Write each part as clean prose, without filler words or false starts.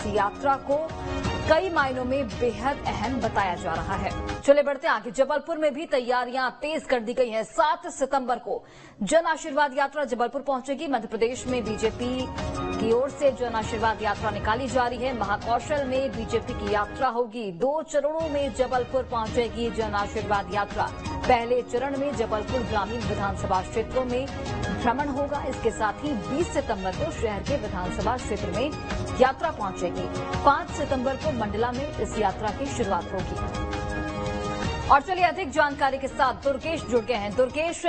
यात्रा को कई मायनों में बेहद अहम बताया जा रहा है। चले बढ़ते आगे। जबलपुर में भी तैयारियां तेज कर दी गई हैं। 7 सितंबर को जन आशीर्वाद यात्रा जबलपुर पहुंचेगी। मध्य प्रदेश में बीजेपी की ओर से जन आशीर्वाद यात्रा निकाली जा रही है। महाकौशल में बीजेपी की यात्रा होगी। 2 चरणों में जबलपुर पहुंचेगी जन आशीर्वाद यात्रा। पहले चरण में जबलपुर ग्रामीण विधानसभा क्षेत्रों में भ्रमण होगा। इसके साथ ही 20 सितंबर को शहर के विधानसभा क्षेत्र में यात्रा पहुंचेगी। 5 सितंबर को मंडला में इस यात्रा की शुरुआत होगी। और चलिए अधिक जानकारी के साथ दुर्गेश जुड़ गए हैं। दुर्गेश,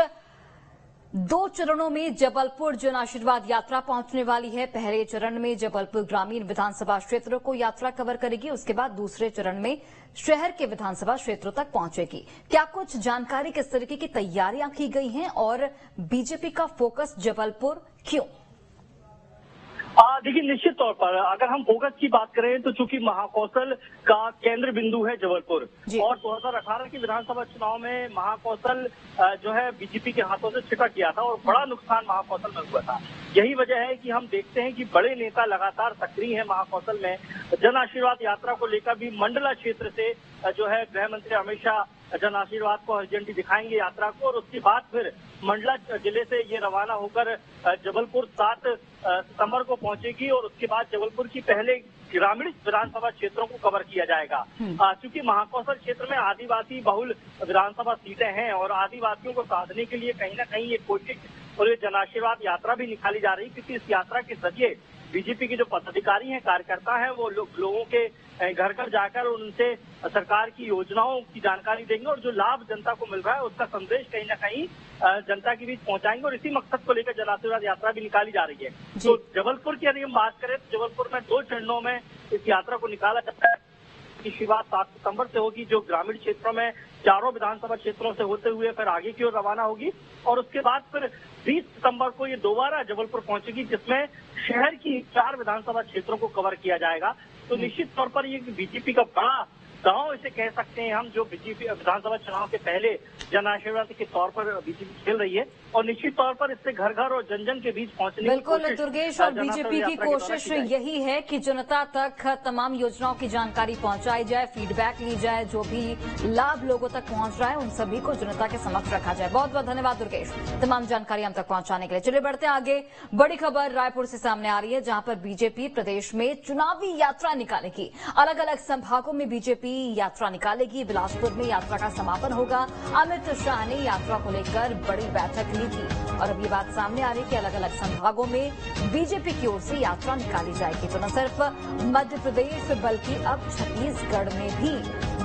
2 चरणों में जबलपुर जन आशीर्वाद यात्रा पहुंचने वाली है। पहले चरण में जबलपुर ग्रामीण विधानसभा क्षेत्र को यात्रा कवर करेगी। उसके बाद दूसरे चरण में शहर के विधानसभा क्षेत्रों तक पहुंचेगी। क्या कुछ जानकारी किस तरीके की तैयारियां की गई हैं और बीजेपी का फोकस जबलपुर क्यों? देखिए, निश्चित तौर पर अगर हम फोकस की बात करें तो चूंकि महाकौशल का केंद्र बिंदु है जबलपुर और 2018 के विधानसभा चुनाव में महाकौशल जो है बीजेपी के हाथों से छिटक गया था और बड़ा नुकसान महाकौशल में हुआ था। यही वजह है कि हम देखते हैं कि बड़े नेता लगातार सक्रिय हैं महाकौशल में। जन आशीर्वाद यात्रा को लेकर भी मंडला क्षेत्र से जो है गृह मंत्री अमित शाह जन आशीर्वाद को हरी झंडी दिखाएंगे यात्रा को और उसके बाद फिर मंडला जिले से ये रवाना होकर जबलपुर 7 सितंबर को पहुंचेगी और उसके बाद जबलपुर की पहले ग्रामीण विधानसभा क्षेत्रों को कवर किया जाएगा। क्योंकि महाकौशल क्षेत्र में आदिवासी बहुल विधानसभा सीटें हैं और आदिवासियों को साधने के लिए कहीं ना कहीं ये कोशिश और ये जन आशीर्वाद यात्रा भी निकाली जा रही है, क्योंकि इस यात्रा के जरिए बीजेपी के जो पदाधिकारी हैं, कार्यकर्ता हैं, वो लोगों के घर घर जाकर उनसे सरकार की योजनाओं की जानकारी देंगे और जो लाभ जनता को मिल रहा है उसका संदेश कहीं ना कहीं जनता के बीच पहुंचाएंगे और इसी मकसद को लेकर जन आशीर्वाद यात्रा भी निकाली जा रही है। तो जबलपुर की यदि हम बात करें तो जबलपुर में 2 चरणों में इस यात्रा को निकाला जाता है। की शुरुआत 7 सितंबर से होगी, जो ग्रामीण क्षेत्रों में चारों विधानसभा क्षेत्रों से होते हुए फिर आगे की ओर रवाना होगी और उसके बाद फिर 20 सितंबर को ये दोबारा जबलपुर पहुंचेगी, जिसमें शहर की 4 विधानसभा क्षेत्रों को कवर किया जाएगा। तो निश्चित तौर पर ये बीजेपी का बड़ा दांव इसे कह सकते हैं हम, जो बीजेपी विधानसभा चुनाव के पहले जन आशीर्वाद के तौर पर बीजेपी खेल रही है और निश्चित तौर पर इससे घर घर और जन जन के बीच पहुंचने बिल्कुल दुर्गेश, और बीजेपी की कोशिश यही है कि जनता तक तमाम योजनाओं की जानकारी पहुंचाई जाए, फीडबैक ली जाए, जो भी लाभ लोगों तक पहुंच रहा है उन सभी को जनता के समक्ष रखा जाए। बहुत बहुत धन्यवाद दुर्गेश, तमाम जानकारी हम तक पहुंचाने के लिए। चलिए बढ़ते आगे। बड़ी खबर रायपुर से सामने आ रही है, जहां पर बीजेपी प्रदेश में चुनावी यात्रा निकालेगी। अलग अलग संभागों में बीजेपी यात्रा निकालेगी। बिलासपुर में यात्रा का समापन होगा। अमित शाह ने यात्रा को लेकर बड़ी बैठक ली थी और अब ये बात सामने आ रही है कि अलग अलग संभागों में बीजेपी की ओर से यात्रा निकाली जाएगी। तो न सिर्फ मध्य प्रदेश बल्कि अब छत्तीसगढ़ में भी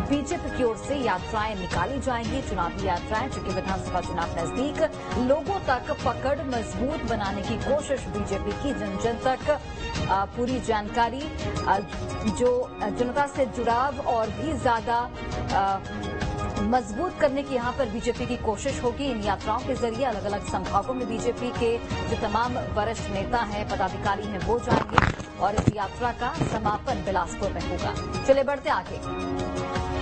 बीजेपी की ओर से यात्राएं निकाली जाएंगी। चुनावी यात्राएं, चूंकि विधानसभा चुनाव नजदीक, लोगों तक पकड़ मजबूत बनाने की कोशिश बीजेपी की। जन जन तक पूरी जानकारी, जो जनता से जुड़ाव और भी ज्यादा मजबूत करने की यहां पर बीजेपी की कोशिश होगी। इन यात्राओं के जरिए अलग अलग संभागों में बीजेपी के जो तमाम वरिष्ठ नेता हैं, पदाधिकारी हैं, वो जाएंगे और इस यात्रा का समापन बिलासपुर में होगा। चलिए बढ़ते आगे।